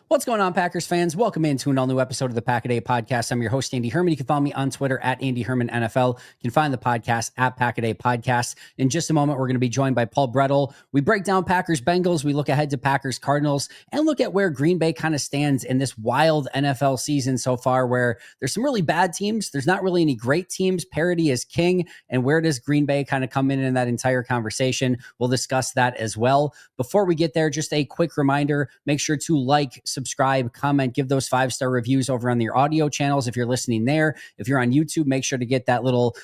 What's going on, Packers fans? Welcome into an all-new episode of the Pack-A-Day Podcast. I'm your host, Andy Herman. You can follow me on Twitter at Andy Herman NFL. You can find the podcast at Pack-A-Day Podcast. In just a moment, we're going to be joined by Paul Bretl. We break down Packers Bengals. We look ahead to Packers Cardinals and look at where Green Bay kind of stands in this wild NFL season so far, where there's some really bad teams. There's not really any great teams. Parity is king. And where does Green Bay kind of come in that entire conversation? We'll discuss that as well. Before we get there, just a quick reminder, make sure to like, subscribe, comment, give those 5-star reviews over on your audio channels if you're listening there. If you're on YouTube, make sure to get that little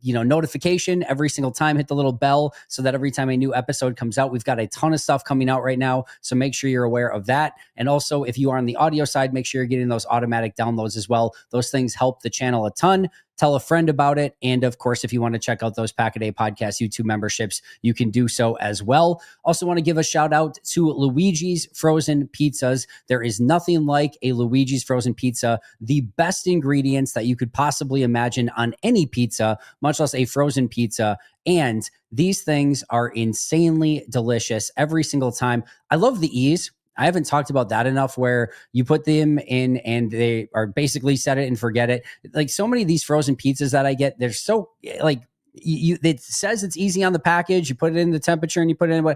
notification every single time. Hit the little bell so that every time a new episode comes out, we've got a ton of stuff coming out right now. So make sure you're aware of that. And also, if you are on the audio side, make sure you're getting those automatic downloads as well. Those things help the channel a ton. Tell a friend about it. And of course, if you want to check out those Pack-A-Day Podcast YouTube memberships, you can do so as well. Also want to give a shout out to Luigi's Frozen Pizzas. There is nothing like a Luigi's Frozen Pizza. The best ingredients that you could possibly imagine on any pizza, much less a frozen pizza. And these things are insanely delicious every single time. I love the ease. I haven't talked about that enough, where you put them in and they are basically set it and forget it. Like so many of these frozen pizzas that I get, they're so like it says it's easy on the package. You put it in the temperature and you put it in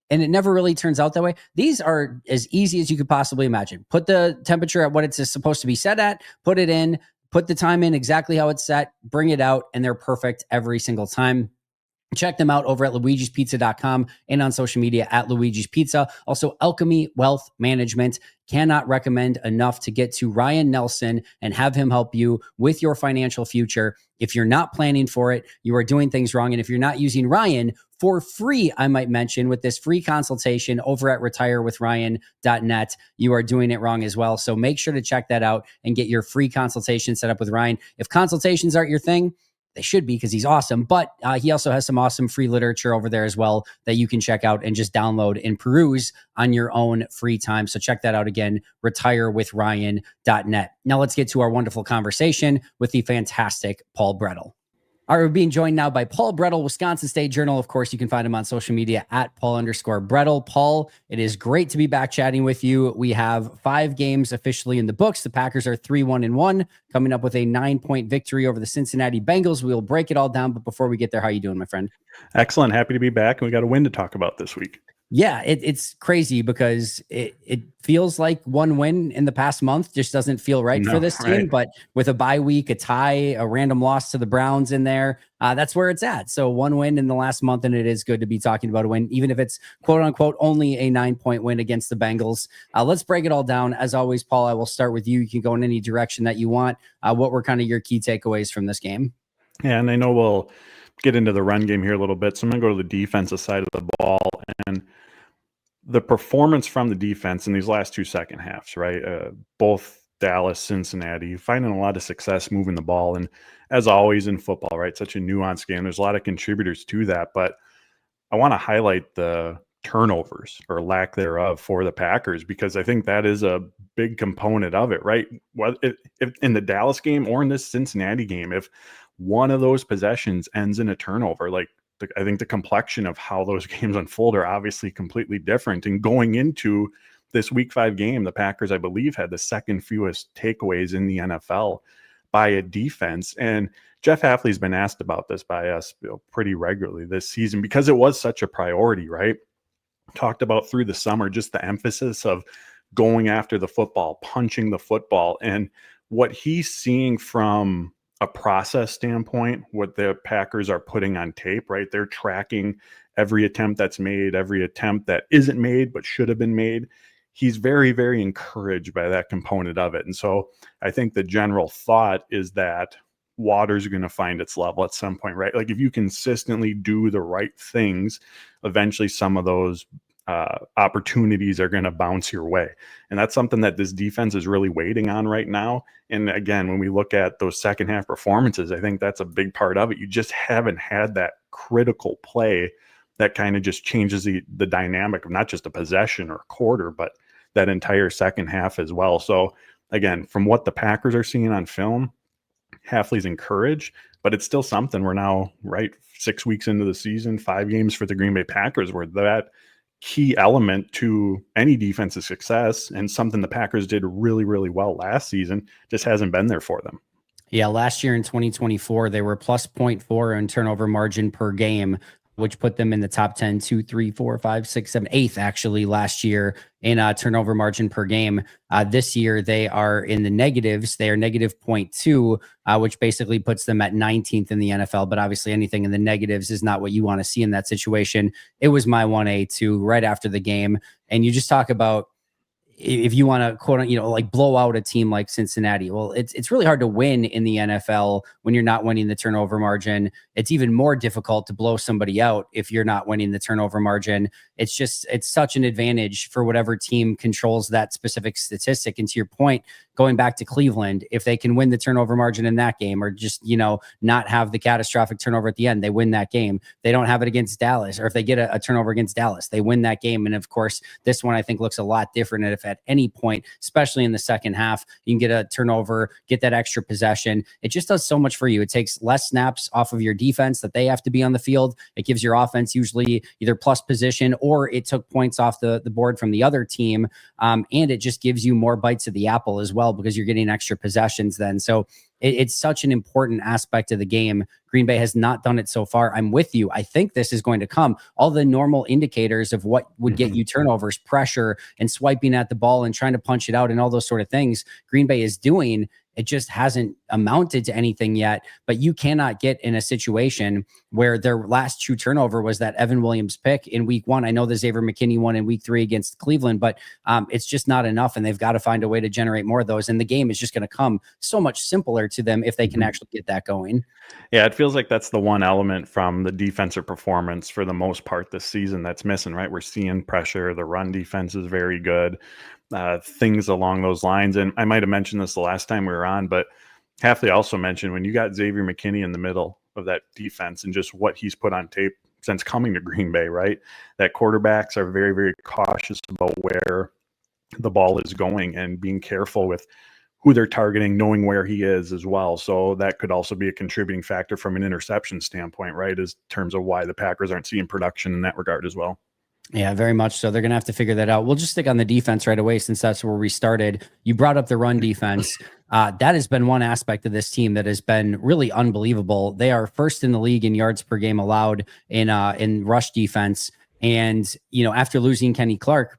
and it never really turns out that way. These are as easy as you could possibly imagine. Put the temperature at what it's supposed to be set at, put it in, put the time in exactly how it's set, bring it out, and they're perfect every single time. Check them out over at luigispizza.com and on social media at Luigi's Pizza. Also, Alchemy Wealth Management. Cannot recommend enough to get to Ryan Nelson and have him help you with your financial future. If you're not planning for it, you are doing things wrong. And if you're not using Ryan for free, I might mention, with this free consultation over at retirewithryan.net, you are doing it wrong as well. So make sure to check that out and get your free consultation set up with Ryan. If consultations aren't your thing, they should be, because he's awesome. But he also has some awesome free literature over there as well that you can check out and just download and peruse on your own free time. So check that out again, retirewithryan.net. Now let's get to our wonderful conversation with the fantastic Paul Bretl. All right, we're being joined now by Paul Bretl, Wisconsin State Journal. Of course, you can find him on social media at Paul_Bretl. Paul, it is great to be back chatting with you. We have 5 games officially in the books. The Packers are 3-1-1, coming up with a 9-point victory over the Cincinnati Bengals. We will break it all down. But before we get there, how are you doing, my friend? Excellent. Happy to be back. And we got a win to talk about this week. Yeah, it's crazy because it feels like one win in the past month just doesn't feel right for this team. Right. But with a bye week, a tie, a random loss to the Browns in there, that's where it's at. So one win in the last month, and it is good to be talking about a win, even if it's quote unquote only a 9-point win against the Bengals. Let's break it all down. As always, Paul, I will start with you. You can go in any direction that you want. What were kind of your key takeaways from this game? Yeah, and I know we'll get into the run game here a little bit. So I'm going to go to the defensive side of the ball, and the performance from the defense in these last 2 second halves, right? Both Dallas, Cincinnati, finding a lot of success moving the ball. And as always in football, right, such a nuanced game, there's a lot of contributors to that. But I want to highlight the turnovers or lack thereof for the Packers, because I think that is a big component of it, right? If in the Dallas game or in this Cincinnati game, if one of those possessions ends in a turnover, like, I think the complexion of how those games unfold are obviously completely different. And going into this Week 5 game, the Packers, I believe, had the second fewest takeaways in the NFL by a defense. And Jeff Hafley's been asked about this by us pretty regularly this season, because it was such a priority, right? Talked about through the summer, just the emphasis of going after the football, punching the football, and what he's seeing from a process standpoint, what the Packers are putting on tape, right? They're tracking every attempt that's made, every attempt that isn't made but should have been made. He's very, very encouraged by that component of it. And so I think the general thought is that water's going to find its level at some point, right? Like, if you consistently do the right things, eventually some of those opportunities are going to bounce your way. And that's something that this defense is really waiting on right now. And again, when we look at those second half performances, I think that's a big part of it. You just haven't had that critical play that kind of just changes the dynamic of not just a possession or a quarter, but that entire second half as well. So again, from what the Packers are seeing on film, Hafley's encouraged, but it's still something. We're now, right, 6 weeks into the season, 5 games for the Green Bay Packers, where that key element to any defensive success, and something the Packers did really, really well last season, just hasn't been there for them. Yeah, last year in 2024, they were plus 0.4 in turnover margin per game, which put them in the top 10, 2, 3, 4, 5, 6, 7, 8th actually last year in turnover margin per game. This year, they are in the negatives. They are negative 0.2, which basically puts them at 19th in the NFL. But obviously, anything in the negatives is not what you want to see in that situation. It was my 1A2 right after the game. And you just talk about, if you want to quote, like blow out a team like Cincinnati. Well, it's really hard to win in the NFL when you're not winning the turnover margin. It's even more difficult to blow somebody out if you're not winning the turnover margin. It's such an advantage for whatever team controls that specific statistic. And to your point, going back to Cleveland, if they can win the turnover margin in that game, or just, not have the catastrophic turnover at the end, they win that game. They don't have it against Dallas, or if they get a turnover against Dallas, they win that game. And of course, this one I think looks a lot different. And if at any point, especially in the second half, you can get a turnover, get that extra possession, it just does so much for you. It takes less snaps off of your defense that they have to be on the field. It gives your offense usually either plus position, or it took points off the board from the other team. And it just gives you more bites of the apple as well, because you're getting extra possessions then. So it's such an important aspect of the game. Green Bay has not done it so far. I'm with you. I think this is going to come. All the normal indicators of what would get you turnovers, pressure, and swiping at the ball and trying to punch it out and all those sort of things, Green Bay is doing. It just hasn't amounted to anything yet. But you cannot get in a situation where their last true turnover was that Evan Williams pick in week 1. I know the Xavier McKinney one in week 3 against Cleveland, but it's just not enough, and they've got to find a way to generate more of those. And the game is just going to come so much simpler to them if they can actually get that going. Yeah, it feels like that's the one element from the defensive performance for the most part this season that's missing, right? We're seeing pressure. The run defense is very good. Things along those lines. And I might have mentioned this the last time we were on, but Halfley also mentioned when you got Xavier McKinney in the middle of that defense and just what he's put on tape since coming to Green Bay, right? That quarterbacks are very, very cautious about where the ball is going and being careful with who they're targeting, knowing where he is as well. So that could also be a contributing factor from an interception standpoint, right? As terms of why the Packers aren't seeing production in that regard as well. Yeah, very much so. They're going to have to figure that out. We'll just stick on the defense right away, since that's where we started. You brought up the run defense. That has been one aspect of this team that has been really unbelievable. They are first in the league in yards per game allowed in rush defense. And, after losing Kenny Clark,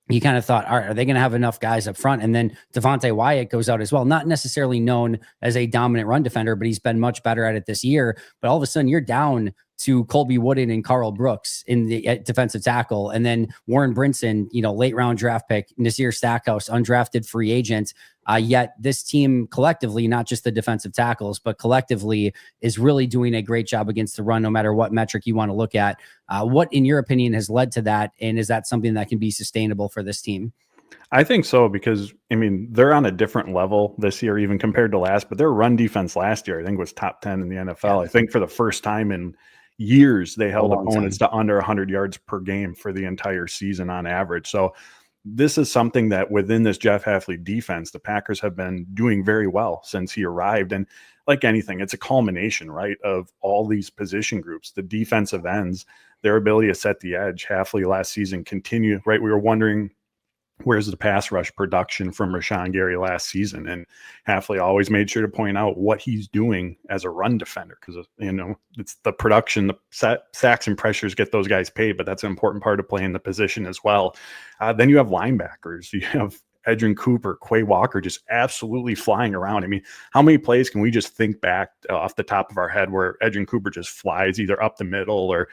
you kind of thought, all right, are they going to have enough guys up front? And then Devontae Wyatt goes out as well, not necessarily known as a dominant run defender, but he's been much better at it this year. But all of a sudden you're down to Colby Wooden and Carl Brooks in the defensive tackle. And then Warren Brinson, late round draft pick, Nasir Stackhouse, undrafted free agent. Yet this team collectively, not just the defensive tackles, but collectively is really doing a great job against the run, no matter what metric you want to look at. What, in your opinion, has led to that? And is that something that can be sustainable for this team? I think so, because they're on a different level this year, even compared to last, but their run defense last year, I think, was top 10 in the NFL. Yeah. I think for the first time in years, they held opponents to under 100 yards per game for the entire season on average. So this is something that within this Jeff Halfley defense, the Packers have been doing very well since he arrived. And like anything, it's a culmination, right, of all these position groups, the defensive ends, their ability to set the edge. Halfley last season continued, right? We were wondering, where's the pass rush production from Rashawn Gary last season? And Halfley always made sure to point out what he's doing as a run defender, because, it's the production, the sacks and pressures get those guys paid, but that's an important part of playing the position as well. Then you have linebackers. You have Edgerrin Cooper, Quay Walker just absolutely flying around. How many plays can we just think back off the top of our head where Edgerrin Cooper just flies either up the middle or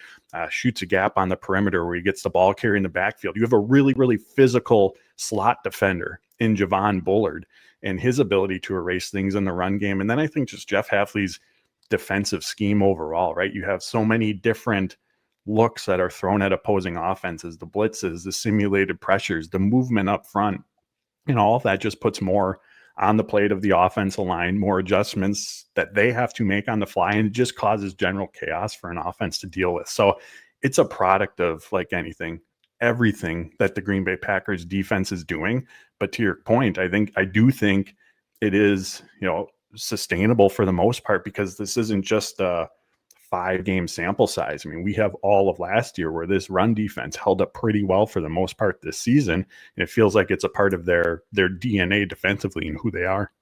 shoots a gap on the perimeter where he gets the ball carried in the backfield? You have a really, really physical slot defender in Javon Bullard and his ability to erase things in the run game. And then I think just Jeff Halfley's defensive scheme overall, right? You have so many different looks that are thrown at opposing offenses, the blitzes, the simulated pressures, the movement up front. All of that just puts more on the plate of the offensive line, more adjustments that they have to make on the fly, and it just causes general chaos for an offense to deal with. So it's a product of, like anything, everything that the Green Bay Packers defense is doing. But to your point, I do think it is, sustainable for the most part, because this isn't just a 5-game sample size. I mean, we have all of last year where this run defense held up pretty well for the most part this season. And it feels like it's a part of their DNA defensively and who they are.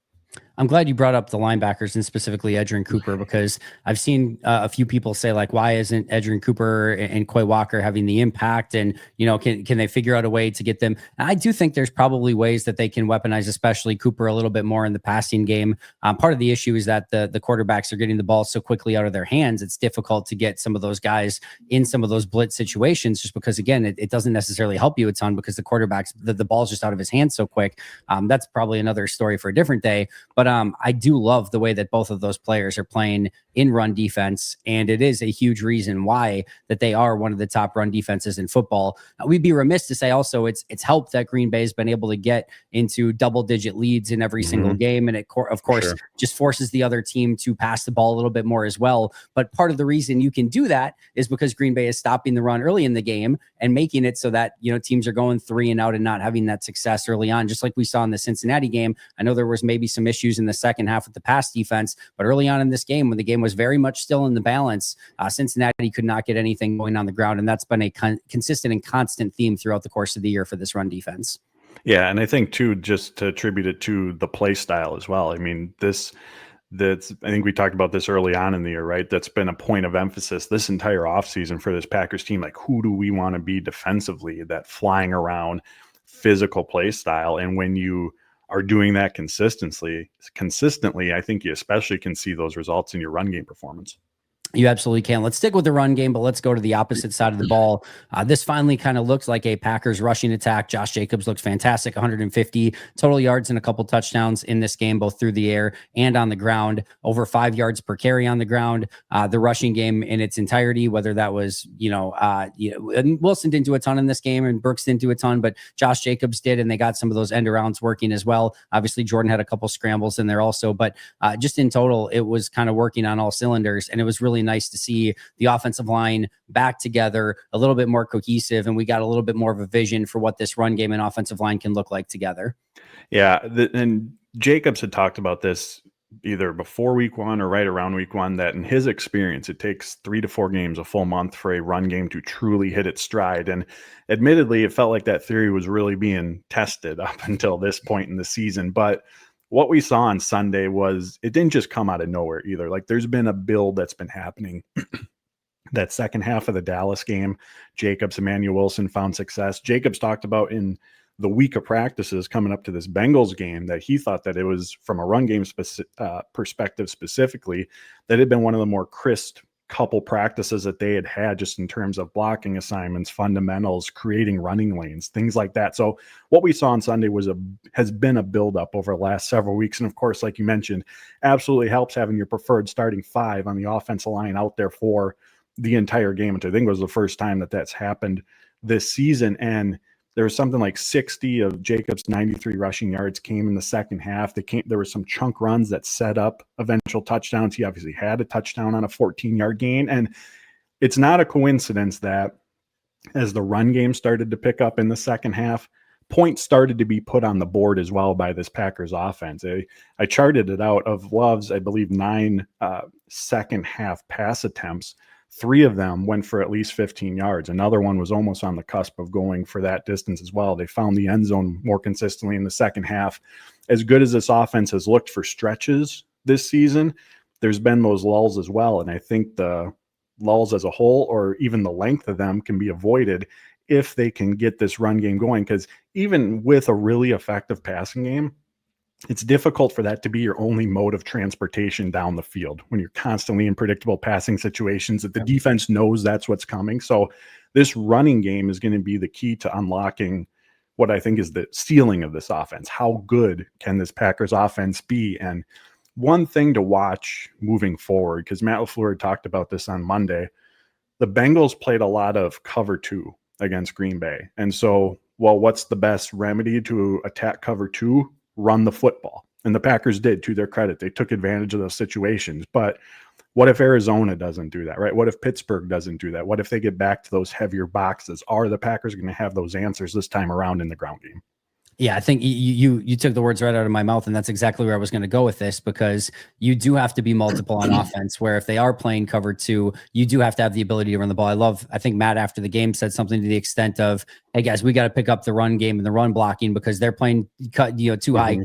I'm glad you brought up the linebackers and specifically Edgerrin Cooper, because I've seen a few people say, like, why isn't Edgerrin Cooper and Quay Walker having the impact? And, can they figure out a way to get them? And I do think there's probably ways that they can weaponize, especially Cooper, a little bit more in the passing game. Part of the issue is that the quarterbacks are getting the ball so quickly out of their hands. It's difficult to get some of those guys in some of those blitz situations, just because, again, it doesn't necessarily help you a ton because the quarterbacks, the ball's just out of his hands so quick. That's probably another story for a different day. But I do love the way that both of those players are playing in run defense, and it is a huge reason why that they are one of the top run defenses in football. We'd be remiss to say also it's helped that Green Bay has been able to get into double-digit leads in every single game, and it of course just forces the other team to pass the ball a little bit more as well. But part of the reason you can do that is because Green Bay is stopping the run early in the game and making it so that teams are going 3 and out and not having that success early on, just like we saw in the Cincinnati game. I know there was maybe some issues in the second half with the pass defense, but early on in this game, when the game was very much still in the balance, Cincinnati could not get anything going on the ground, and that's been a consistent and constant theme throughout the course of the year for this run defense. Yeah, and I think too, just to attribute it to the play style as well. I mean, I think we talked about this early on in the year, right? That's been a point of emphasis this entire offseason for this Packers team. Like, who do we want to be defensively? That flying around physical play style. And when you are doing that consistently, I think you especially can see those results in your run game performance. You absolutely can. Let's stick with the run game, but let's go to the opposite side of the ball. This finally kind of looks like a Packers rushing attack. Josh Jacobs looks fantastic, 150 total yards and a couple touchdowns in this game, both through the air and on the ground, over 5 yards per carry on the ground. The rushing game in its entirety, whether that was, Wilson didn't do a ton in this game and Brooks didn't do a ton, but Josh Jacobs did, and they got some of those end arounds working as well. Obviously, Jordan had a couple scrambles in there also, but just in total, it was kind of working on all cylinders, and it was really nice to see the offensive line back together, a little bit more cohesive, and we got a little bit more of a vision for what this run game and offensive line can look like together. Yeah, and Jacobs had talked about this either before week 1 or right around week 1, that in his experience, it takes 3 to 4 games, a full month, for a run game to truly hit its stride. And admittedly, it felt like that theory was really being tested up until this point in the season. But what we saw on Sunday was, it didn't just come out of nowhere either. Like, there's been a build that's been happening. That second half of the Dallas game, Jacobs, Emmanuel Wilson found success. Jacobs talked about in the week of practices coming up to this Bengals game that he thought that it was, from a run game perspective specifically, that it had been one of the more crisp couple practices that they had just in terms of blocking assignments, fundamentals, creating running lanes, things like that. So what we saw on Sunday has been a buildup over the last several weeks. And of course, like you mentioned, absolutely helps having your preferred starting 5 on the offensive line out there for the entire game, which I think was the first time that that's happened this season. And there was something like 60 of Jacobs' 93 rushing yards came in the second half. There were some chunk runs that set up eventual touchdowns. He obviously had a touchdown on a 14-yard gain. And it's not a coincidence that as the run game started to pick up in the second half, points started to be put on the board as well by this Packers offense. I charted it out. Of Love's, I believe, 9 second half pass attempts, 3 of them went for at least 15 yards. Another one was almost on the cusp of going for that distance as well. They found the end zone more consistently in the second half. As good as this offense has looked for stretches this season, there's been those lulls as well. And I think the lulls as a whole, or even the length of them, can be avoided if they can get this run game going. Because even with a really effective passing game, it's difficult for that to be your only mode of transportation down the field when you're constantly in predictable passing situations that the defense knows that's what's coming. So this running game is going to be the key to unlocking what I think is the ceiling of this offense. How good can this Packers offense be? And one thing to watch moving forward, because Matt LaFleur talked about this on Monday, the Bengals played a lot of cover 2 against Green Bay. And so, well, what's the best remedy to attack cover 2? Run the football. And the Packers did, to their credit. They took advantage of those situations. But what if Arizona doesn't do that, right? What if Pittsburgh doesn't do that? What if they get back to those heavier boxes? Are the Packers going to have those answers this time around in the ground game? Yeah, I think you took the words right out of my mouth, and that's exactly where I was going to go with this, because you do have to be multiple on offense, where if they are playing cover two, you do have to have the ability to run the ball. I think Matt after the game said something to the extent of, "Hey guys, we got to pick up the run game and the run blocking because they're playing too high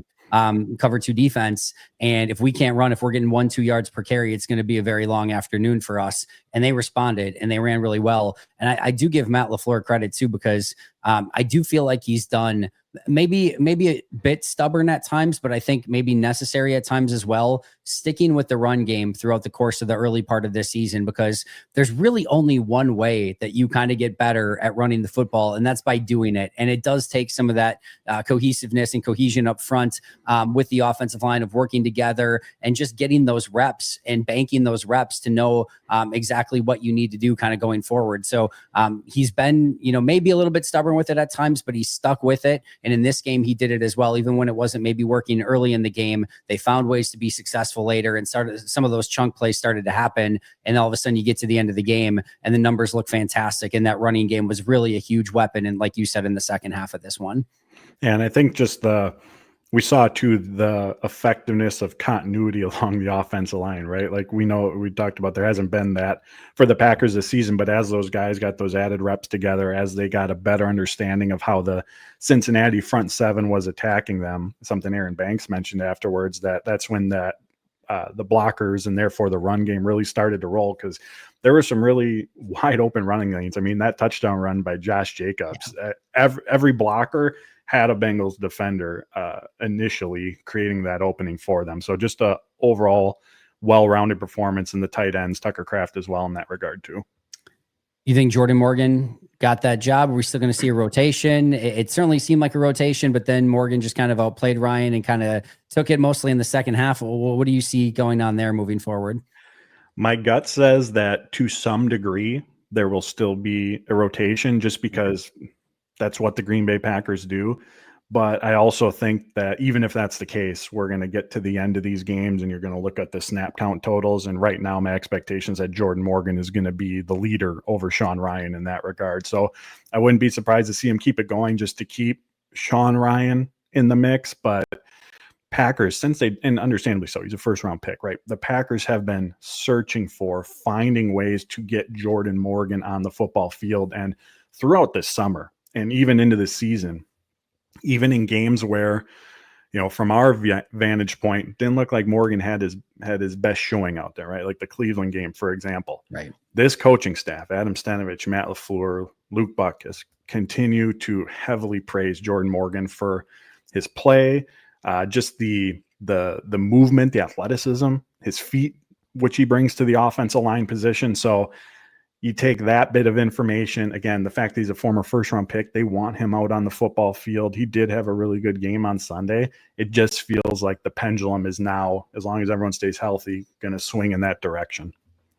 cover two defense, and if we can't run, if we're getting 1-2 yards per carry, it's going to be a very long afternoon for us." And they responded and they ran really well. And I do give Matt LaFleur credit too, because I do feel like he's done maybe a bit stubborn at times, but I think maybe necessary at times as well, sticking with the run game throughout the course of the early part of this season, because there's really only one way that you kind of get better at running the football, and that's by doing it. And it does take some of that cohesiveness and cohesion up front with the offensive line, of working together and just getting those reps and banking those reps to know exactly what you need to do kind of going forward. So he's been, maybe a little bit stubborn with it at times, but he's stuck with it. And in this game, he did it as well. Even when it wasn't maybe working early in the game, they found ways to be successful later, and some of those chunk plays started to happen. And all of a sudden you get to the end of the game and the numbers look fantastic. And that running game was really a huge weapon. And like you said, in the second half of this one. Yeah, and I think we saw too the effectiveness of continuity along the offensive line, right? Like we talked about, there hasn't been that for the Packers this season, but as those guys got those added reps together, as they got a better understanding of how the Cincinnati front seven was attacking them, something Aaron Banks mentioned afterwards, that's when the blockers and therefore the run game really started to roll, because there were some really wide open running lanes. I mean, that touchdown run by Josh Jacobs, every blocker had a Bengals defender initially creating that opening for them. So just a overall well-rounded performance in the tight ends, Tucker Kraft as well in that regard too. You think Jordan Morgan got that job? Are we still going to see a rotation? It certainly seemed like a rotation, but then Morgan just kind of outplayed Ryan and kind of took it mostly in the second half. What do you see going on there moving forward? My gut says that to some degree there will still be a rotation, just because that's what the Green Bay Packers do. But I also think that even if that's the case, we're going to get to the end of these games and you're going to look at the snap count totals. And right now, my expectations that Jordan Morgan is going to be the leader over Sean Ryan in that regard. So I wouldn't be surprised to see him keep it going just to keep Sean Ryan in the mix. But Packers, and understandably so, he's a first round pick, right? The Packers have been finding ways to get Jordan Morgan on the football field. And throughout this summer and even into the season, even in games where, from our vantage point, didn't look like Morgan had his best showing out there, right? Like the Cleveland game, for example. Right. This coaching staff, Adam Stenavich, Matt LaFleur, Luke Buckus, continue to heavily praise Jordan Morgan for his play, just the movement, the athleticism, his feet, which he brings to the offensive line position. So you take that bit of information, again, the fact that he's a former first-round pick, they want him out on the football field. He did have a really good game on Sunday. It just feels like the pendulum is now, as long as everyone stays healthy, going to swing in that direction.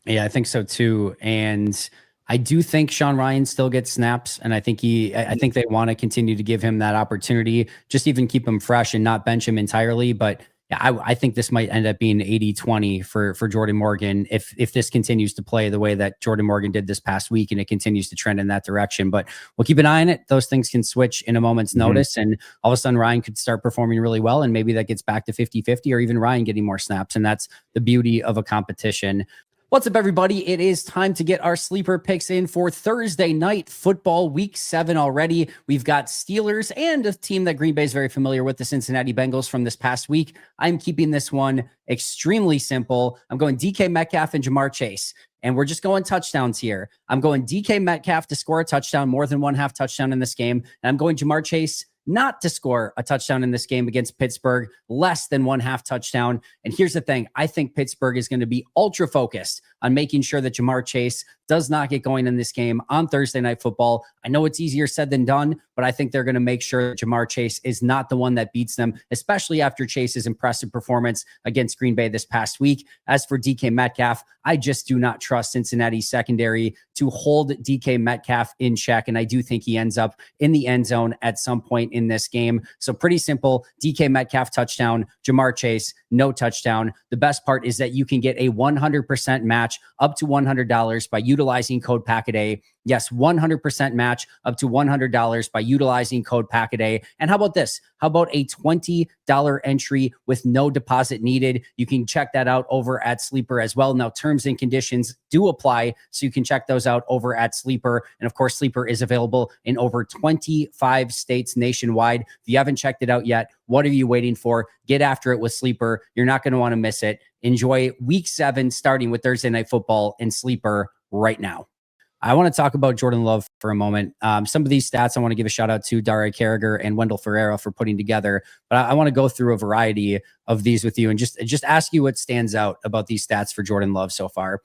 Yeah, I think so too. And I do think Sean Ryan still gets snaps, and I think they want to continue to give him that opportunity, just even keep him fresh and not bench him entirely. But yeah, I think this might end up being 80-20 for Jordan Morgan if this continues to play the way that Jordan Morgan did this past week and it continues to trend in that direction. But we'll keep an eye on it. Those things can switch in a moment's notice, and all of a sudden Ryan could start performing really well, and maybe that gets back to 50-50 or even Ryan getting more snaps. And that's the beauty of a competition. What's up, everybody? It is time to get our sleeper picks in for Thursday night football, week 7 already. We've got Steelers and a team that Green Bay is very familiar with, the Cincinnati Bengals from this past week. I'm keeping this one extremely simple. I'm going DK Metcalf and Jamar Chase, and we're just going touchdowns here. I'm going DK Metcalf to score a touchdown, more than 1/2 touchdown in this game, and I'm going Jamar Chase not to score a touchdown in this game against Pittsburgh, less than 1/2 touchdown. And here's the thing. I think Pittsburgh is going to be ultra focused on making sure that Jamar Chase does not get going in this game on Thursday Night Football. I know it's easier said than done, but I think they're going to make sure that Jamar Chase is not the one that beats them, especially after Chase's impressive performance against Green Bay this past week. As for DK Metcalf, I just do not trust Cincinnati's secondary to hold DK Metcalf in check, and I do think he ends up in the end zone at some point in this game. So pretty simple. DK Metcalf touchdown, Jamar Chase no touchdown. The best part is that you can get a 100% match up to $100 by utilizing code PACKETDAY. Yes, 100% match up to $100 by utilizing code PACKETDAY. And how about this? How about a $20 entry with no deposit needed? You can check that out over at Sleeper as well. Now, terms and conditions do apply, so you can check those out over at Sleeper. And of course, Sleeper is available in over 25 states nationwide. If you haven't checked it out yet, what are you waiting for? Get after it with Sleeper. You're not going to want to miss it. Enjoy week 7, starting with Thursday Night Football in Sleeper right now. I want to talk about Jordan Love for a moment. Some of these stats I want to give a shout out to Daria Carragher and Wendell Ferreira for putting together, but I want to go through a variety of these with you and just ask you what stands out about these stats for Jordan Love so far.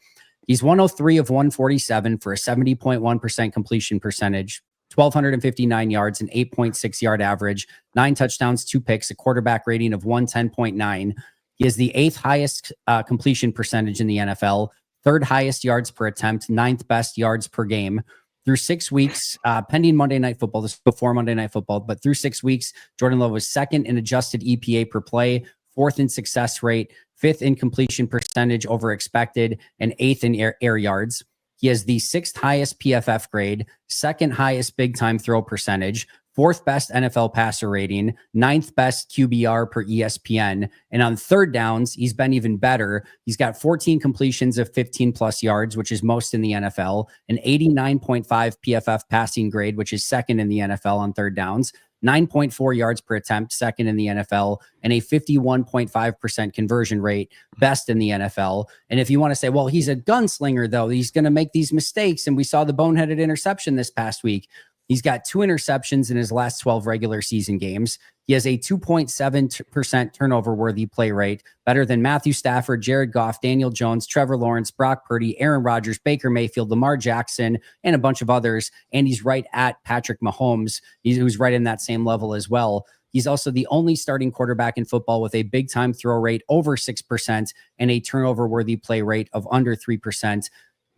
He's 103 of 147 for a 70.1% completion percentage, 1,259 yards, an 8.6 yard average, 9 touchdowns, 2 picks, a quarterback rating of 110.9. He is the 8th highest completion percentage in the NFL, 3rd highest yards per attempt, 9th best yards per game. Through 6 weeks, pending Monday Night Football, this is before Monday Night Football, but through 6 weeks, Jordan Love was 2nd in adjusted EPA per play, 4th in success rate, 5th in completion percentage over expected, and 8th in air yards. He has the 6th highest PFF grade, 2nd highest big time throw percentage, 4th best NFL passer rating, 9th best QBR per ESPN. And on third downs, he's been even better. He's got 14 completions of 15 plus yards, which is most in the NFL, an 89.5 PFF passing grade, which is 2nd in the NFL on third downs, 9.4 yards per attempt, 2nd in the NFL, and a 51.5% conversion rate, best in the NFL. And if you want to say, well, he's a gunslinger, though, he's going to make these mistakes. And we saw the boneheaded interception this past week. He's got 2 interceptions in his last 12 regular season games. He has a 2.7% turnover worthy play rate, better than Matthew Stafford, Jared Goff, Daniel Jones, Trevor Lawrence, Brock Purdy, Aaron Rodgers, Baker Mayfield, Lamar Jackson, and a bunch of others. And he's right at Patrick Mahomes, who's right in that same level as well. He's also the only starting quarterback in football with a big time throw rate over 6% and a turnover worthy play rate of under 3%.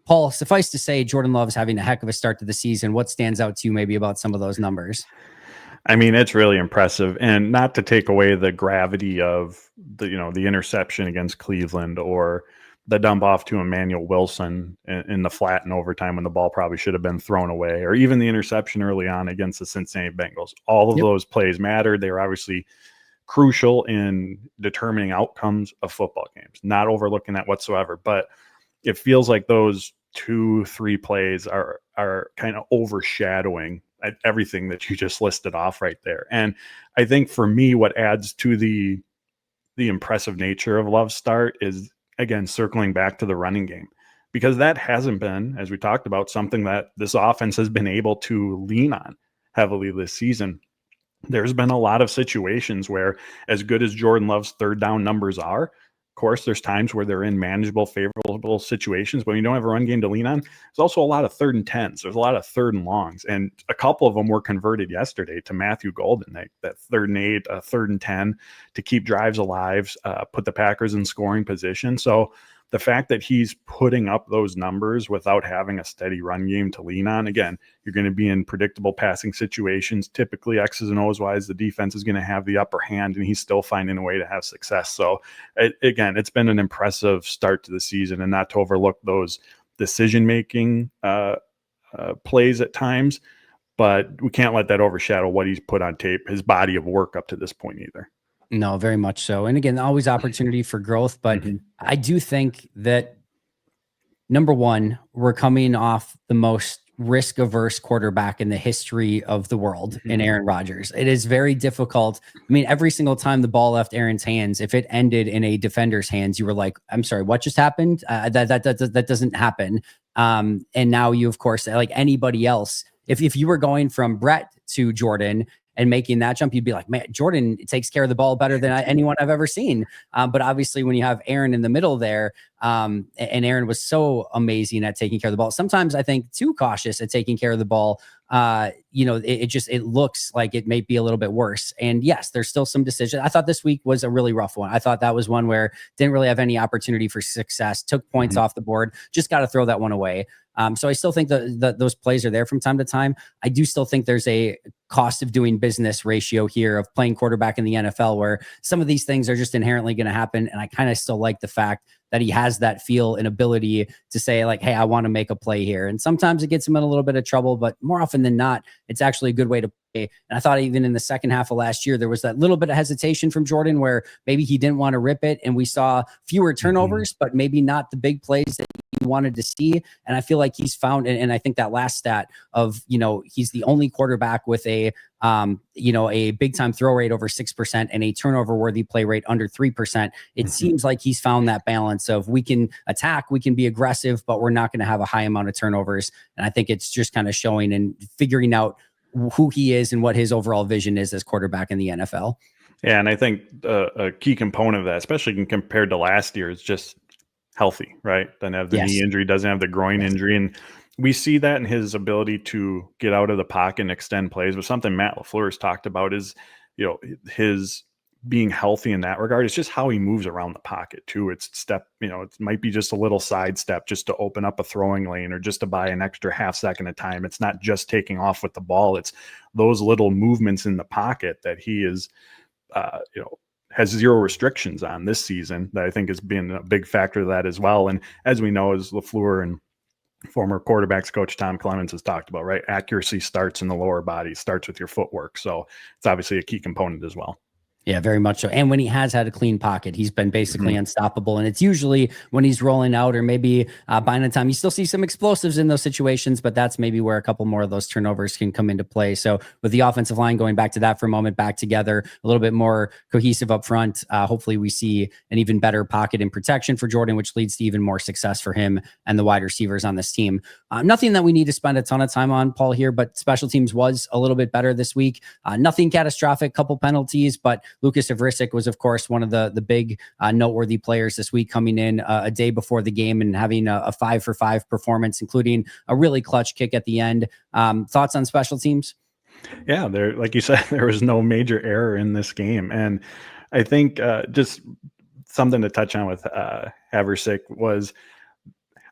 Paul, suffice to say, Jordan Love is having a heck of a start to the season. What stands out to you maybe about some of those numbers? I mean, it's really impressive, and not to take away the gravity of the interception against Cleveland or the dump off to Emmanuel Wilson in the flat in overtime when the ball probably should have been thrown away, or even the interception early on against the Cincinnati Bengals. All of those plays mattered. They were obviously crucial in determining outcomes of football games. Not overlooking that whatsoever, but it feels like those 2-3 plays are kind of overshadowing everything that you just listed off right there. And I think for me, what adds to the impressive nature of Love's start is, again, circling back to the running game, because that hasn't been, as we talked about, something that this offense has been able to lean on heavily this season. There's been a lot of situations where, as good as Jordan Love's third down numbers are, of course, there's times where they're in manageable, favorable situations, but when you don't have a run game to lean on, there's also a lot of 3rd and 10s. There's a lot of 3rd and longs, and a couple of them were converted yesterday to Matthew Golden, that 3rd and 8, 3rd and 10 to keep drives alive, put the Packers in scoring position. So the fact that he's putting up those numbers without having a steady run game to lean on, again, you're going to be in predictable passing situations. Typically, X's and O's wise, the defense is going to have the upper hand, and he's still finding a way to have success. So, again, it's been an impressive start to the season, and not to overlook those decision-making plays at times, but we can't let that overshadow what he's put on tape, his body of work up to this point either. No, very much so. And again, always opportunity for growth. But I do think that, number one, we're coming off the most risk-averse quarterback in the history of the world in Aaron Rodgers. It is very difficult. I mean, every single time the ball left Aaron's hands, if it ended in a defender's hands, you were like, I'm sorry, what just happened? That doesn't happen. And now you, of course, like anybody else, if you were going from Brett to Jordan and making that jump, you'd be like, man, Jordan takes care of the ball better than anyone I've ever seen. But obviously when you have Aaron in the middle there, and Aaron was so amazing at taking care of the ball, sometimes I think too cautious at taking care of the ball, it looks like it may be a little bit worse. And yes, there's still some decisions. I thought this week was a really rough one. I thought that was one where didn't really have any opportunity for success, took points off the board, just got to throw that one away. So I still think that those plays are there from time to time. I do still think there's a cost of doing business ratio here of playing quarterback in the NFL, where some of these things are just inherently going to happen. And I kind of still like the fact that he has that feel and ability to say like, hey, I want to make a play here. And sometimes it gets him in a little bit of trouble, but more often than not, it's actually a good way to play. And I thought even in the second half of last year, there was that little bit of hesitation from Jordan where maybe he didn't want to rip it. And we saw fewer turnovers, but maybe not the big plays that he wanted to see. And I feel like he's found, and I think that last stat of, he's the only quarterback with a big time throw rate over 6% and a turnover worthy play rate under 3%. It seems like he's found that balance of we can attack, we can be aggressive, but we're not going to have a high amount of turnovers. And I think it's just kind of showing and figuring out who he is and what his overall vision is as quarterback in the NFL. Yeah. And I think a key component of that, especially compared to last year, is just healthy, right? Doesn't have the knee injury, doesn't have the groin injury. And we see that in his ability to get out of the pocket and extend plays. But something Matt LaFleur has talked about is, his being healthy in that regard. It's just how he moves around the pocket too. It's it might be just a little side step just to open up a throwing lane or just to buy an extra half second of time. It's not just taking off with the ball. It's those little movements in the pocket that he is, has zero restrictions on this season that I think has been a big factor of that as well. And as we know, as LaFleur and former quarterbacks coach Tom Clements has talked about, right? Accuracy starts in the lower body, starts with your footwork. So it's obviously a key component as well. Yeah, very much so. And when he has had a clean pocket, he's been basically unstoppable. And it's usually when he's rolling out or maybe buying the time, you still see some explosives in those situations, but that's maybe where a couple more of those turnovers can come into play. So with the offensive line, going back to that for a moment, back together, a little bit more cohesive up front, hopefully we see an even better pocket and protection for Jordan, which leads to even more success for him and the wide receivers on this team. Nothing that we need to spend a ton of time on, Paul, here, but special teams was a little bit better this week. Nothing catastrophic, couple penalties, but Lucas Avrisic was, of course, one of the big noteworthy players this week, coming in a day before the game and having a 5-for-5 performance, including a really clutch kick at the end. Thoughts on special teams? Yeah, there, like you said, there was no major error in this game. And I think just something to touch on with Avrisic was,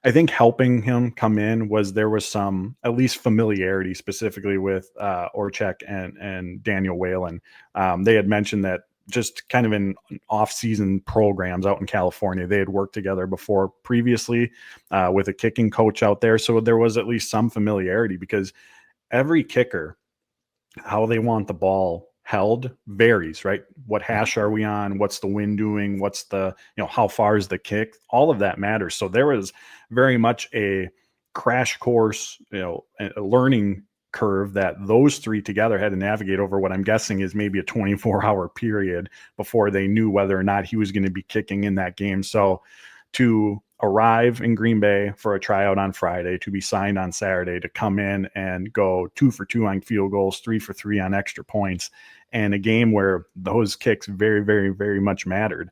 I think helping him come in was there was some at least familiarity specifically with Orchek and Daniel Whalen. They had mentioned that just kind of in off-season programs out in California, they had worked together before previously with a kicking coach out there. So there was at least some familiarity, because every kicker, how they want the ball held varies, right? What hash are we on? What's the wind doing? What's the, how far is the kick? All of that matters. So there was very much a crash course, a learning curve that those three together had to navigate over what I'm guessing is maybe a 24-hour period before they knew whether or not he was going to be kicking in that game. So to arrive in Green Bay for a tryout on Friday, to be signed on Saturday, to come in and go 2 for 2 on field goals, 3 for 3 on extra points, and a game where those kicks very, very, very much mattered.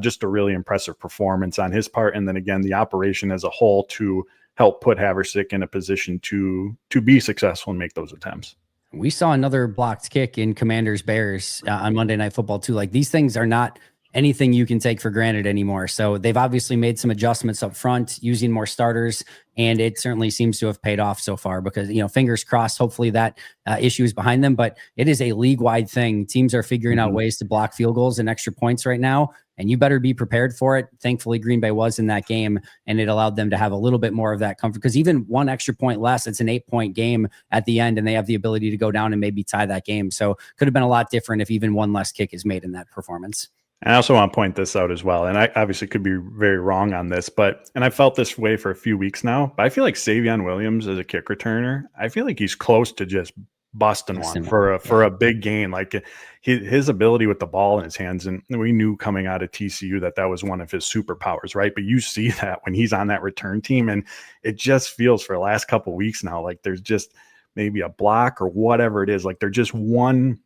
Just a really impressive performance on his part. And then again, the operation as a whole to help put Haversick in a position to be successful and make those attempts. We saw another blocked kick in Commanders Bears on Monday Night Football too. Like, these things are not anything you can take for granted anymore. So they've obviously made some adjustments up front, using more starters, and it certainly seems to have paid off so far, because, fingers crossed, hopefully that issue is behind them, but it is a league-wide thing. Teams are figuring out ways to block field goals and extra points right now, and you better be prepared for it. Thankfully, Green Bay was in that game, and it allowed them to have a little bit more of that comfort, because even one extra point less, it's an 8-point game at the end, and they have the ability to go down and maybe tie that game. So could have been a lot different if even one less kick is made in that performance. And I also want to point this out as well. And I obviously could be very wrong on this, and I felt this way for a few weeks now, but I feel like Savion Williams as a kick returner, I feel like he's close to just busting one for a big gain. Like his ability with the ball in his hands. And we knew coming out of TCU that was one of his superpowers, right? But you see that when he's on that return team, and it just feels for the last couple of weeks now, like there's just maybe a block or whatever it is. Like they're just one,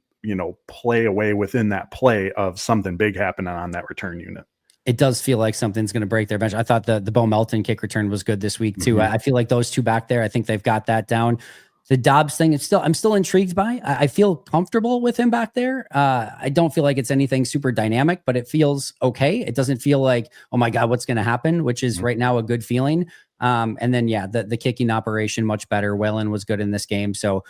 play away within that play of something big happening on that return unit. It does feel like something's going to break their bench. I thought the Bo Melton kick return was good this week too. I feel like those two back there, I think they've got that down. The Dobbs thing, I'm still intrigued by. I feel comfortable with him back there. I don't feel like it's anything super dynamic, but it feels okay. It doesn't feel like, oh my God, what's going to happen, which is right now a good feeling. And then, the kicking operation, much better. Whalen was good in this game. So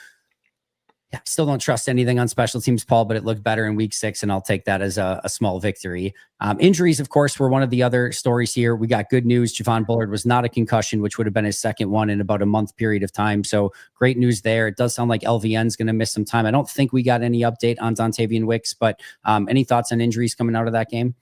Still don't trust anything on special teams, Paul, but it looked better in week 6, and I'll take that as a small victory. Injuries, of course, were one of the other stories here. We got good news. Javon Bullard was not a concussion, which would have been his second one in about a month period of time. So great news there. It does sound like LVN's going to miss some time. I don't think we got any update on Dontavian Wicks, but any thoughts on injuries coming out of that game?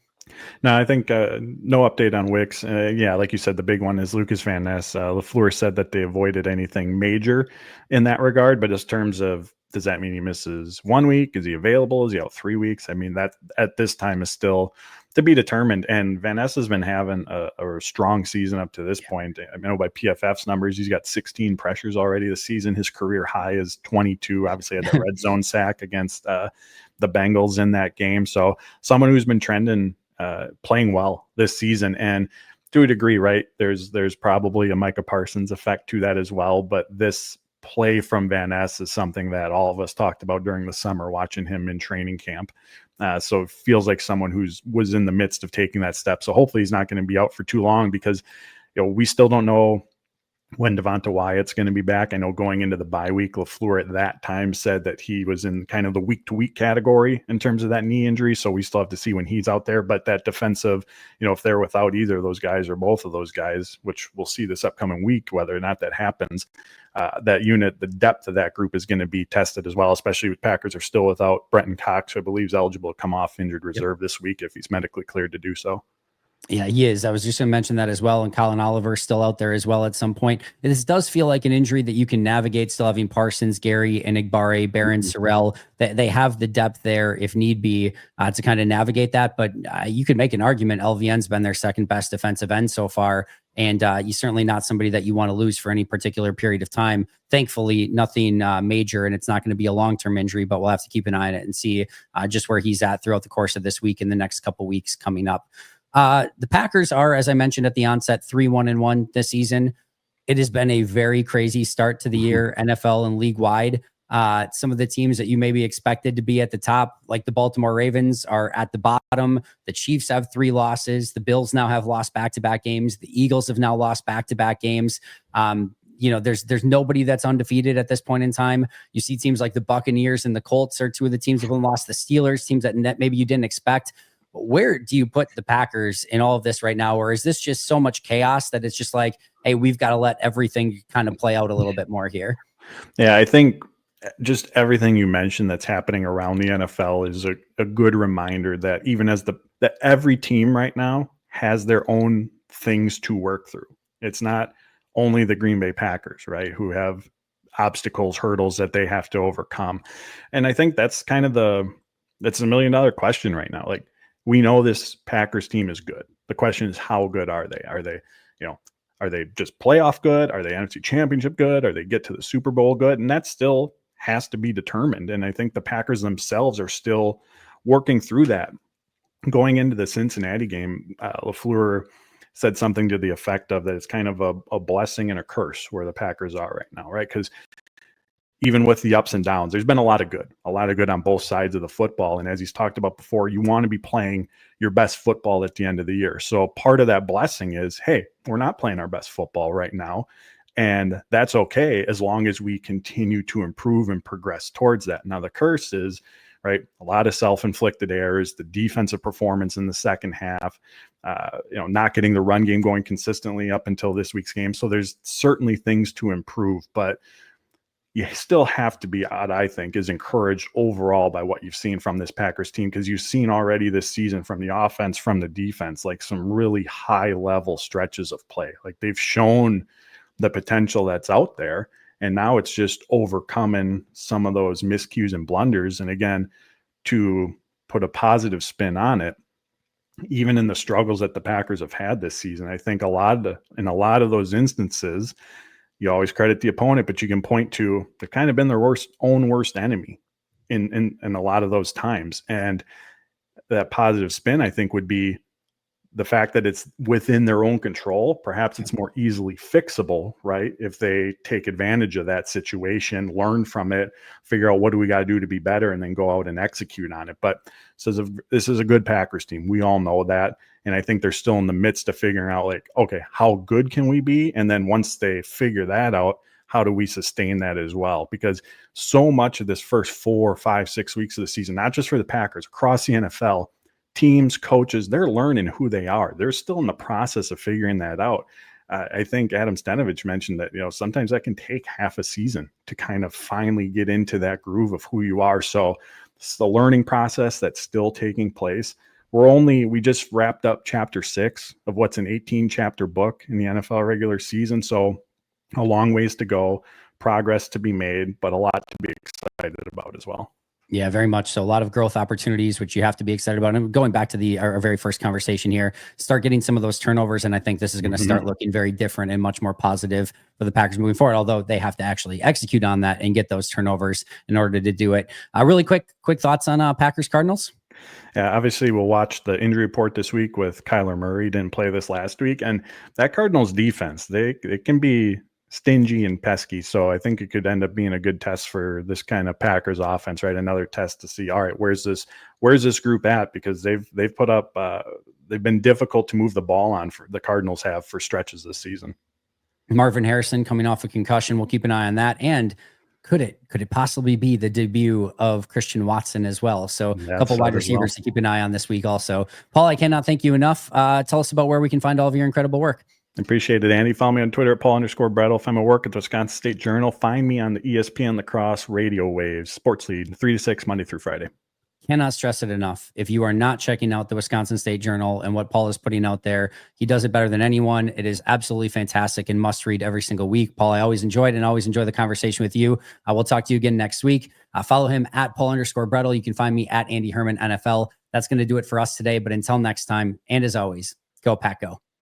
No, I think no update on Wicks. Yeah, like you said, the big one is Lucas Van Ness. LaFleur said that they avoided anything major in that regard, but in terms of, does that mean he misses 1 week? Is he available? Is he out 3 weeks? I mean, that at this time is still to be determined. And Van Ness has been having a strong season up to this point. I know by PFF's numbers, he's got 16 pressures already this season. His career high is 22. Obviously, had that red zone sack against the Bengals in that game. So someone who's been trending, playing well this season, and to a degree, right, there's probably a Micah Parsons effect to that as well, but this play from Van Ness is something that all of us talked about during the summer watching him in training camp. So it feels like someone was in the midst of taking that step. So hopefully he's not going to be out for too long, because we still don't know when Devonta Wyatt's going to be back. I know going into the bye week, LaFleur at that time said that he was in kind of the week-to-week category in terms of that knee injury. So we still have to see when he's out there. But that defensive, if they're without either of those guys or both of those guys, which we'll see this upcoming week, whether or not that happens, that unit, the depth of that group is going to be tested as well, especially with Packers are still without Brenton Cox, who I believe is eligible to come off injured reserve this week if he's medically cleared to do so. Yeah, he is. I was just going to mention that as well. And Colin Oliver's still out there as well at some point. This does feel like an injury that you can navigate, still having Parsons, Gary, and Igbare, Barron, Sorrell. They have the depth there if need be to kind of navigate that. But you could make an argument LVN's been their second best defensive end so far. And you're certainly not somebody that you want to lose for any particular period of time. Thankfully, nothing major, and it's not going to be a long-term injury, but we'll have to keep an eye on it and see just where he's at throughout the course of this week and the next couple weeks coming up. The Packers are, as I mentioned at the onset, 3-1-1 this season. It has been a very crazy start to the year, NFL and league-wide. Some of the teams that you maybe expected to be at the top, like the Baltimore Ravens, are at the bottom. The Chiefs have 3 losses. The Bills now have lost back-to-back games. The Eagles have now lost back-to-back games. There's nobody that's undefeated at this point in time. You see teams like the Buccaneers and the Colts are 2 of the teams that have lost. The Steelers, teams that maybe you didn't expect. Where do you put the Packers in all of this right now? Or is this just so much chaos that it's just like, hey, we've got to let everything kind of play out a little bit more here? Yeah, I think just everything you mentioned that's happening around the NFL is a good reminder that even that every team right now has their own things to work through. It's not only the Green Bay Packers, right, who have obstacles, hurdles that they have to overcome. And I think that's kind of that's $1 million question right now. Like, we know this Packers team is good. The question is, how good are they? Are they just playoff good? Are they NFC Championship good? Are they get to the Super Bowl good? And that still has to be determined. And I think the Packers themselves are still working through that. Going into the Cincinnati game, LaFleur said something to the effect of that it's kind of a blessing and a curse where the Packers are right now, right? Because even with the ups and downs, there's been a lot of good on both sides of the football. And as he's talked about before, you want to be playing your best football at the end of the year. So part of that blessing is, hey, we're not playing our best football right now. And that's okay as long as we continue to improve and progress towards that. Now, the curse is, right, a lot of self-inflicted errors, the defensive performance in the second half, not getting the run game going consistently up until this week's game. So there's certainly things to improve, but you still have to be, I think, is encouraged overall by what you've seen from this Packers team, because you've seen already this season from the offense, from the defense, like some really high level stretches of play. Like, they've shown the potential that's out there, and now it's just overcoming some of those miscues and blunders. And again, to put a positive spin on it, even in the struggles that the Packers have had this season, I think in a lot of those instances, you always credit the opponent, but you can point to they've kind of been their own worst enemy in a lot of those times. And that positive spin, I think, would be the fact that it's within their own control. Perhaps it's more easily fixable, right? If they take advantage of that situation, learn from it, figure out what do we got to do to be better, and then go out and execute on it. But this is a good Packers team. We all know that. And I think they're still in the midst of figuring out, like, okay, how good can we be? And then once they figure that out, how do we sustain that as well? Because so much of this first 4, 5, 6 weeks of the season, not just for the Packers, across the NFL, teams, coaches, they're learning who they are. They're still in the process of figuring that out. I think Adam Stenovich mentioned that, sometimes that can take half a season to kind of finally get into that groove of who you are. So it's the learning process that's still taking place. We just wrapped up chapter 6 of what's an 18 chapter book in the NFL regular season. So a long ways to go, progress to be made, but a lot to be excited about as well. Yeah, very much so. A lot of growth opportunities, which you have to be excited about. And going back to our very first conversation here, start getting some of those turnovers. And I think this is going to start looking very different and much more positive for the Packers moving forward, although they have to actually execute on that and get those turnovers in order to do it. Really quick thoughts on Packers Cardinals. Yeah, obviously we'll watch the injury report this week with Kyler Murray. Didn't play this last week. And that Cardinals defense, they can be stingy and pesky. So I think it could end up being a good test for this kind of Packers offense, right? Another test to see, all right, where's this group at? Because they've put up, they've been difficult to move the ball on, for the Cardinals have, for stretches this season. Marvin Harrison coming off a concussion. We'll keep an eye on that. And could it possibly be the debut of Christian Watson as well? So a couple wide receivers to keep an eye on this week also. Paul, I cannot thank you enough. Tell us about where we can find all of your incredible work. Appreciate it, Andy. Follow me on Twitter at Paul_Bretl. Find my work at the Wisconsin State Journal. Find me on the ESPN Lacrosse radio waves, Sports Lead, 3 to 6, Monday through Friday. Cannot stress it enough. If you are not checking out the Wisconsin State Journal and what Paul is putting out there, he does it better than anyone. It is absolutely fantastic and must read every single week. Paul, I always enjoyed and always enjoy the conversation with you. I will talk to you again next week. Follow him at Paul_Bretl. You can find me at Andy Herman NFL. That's going to do it for us today. But until next time, and as always, go Pack Go.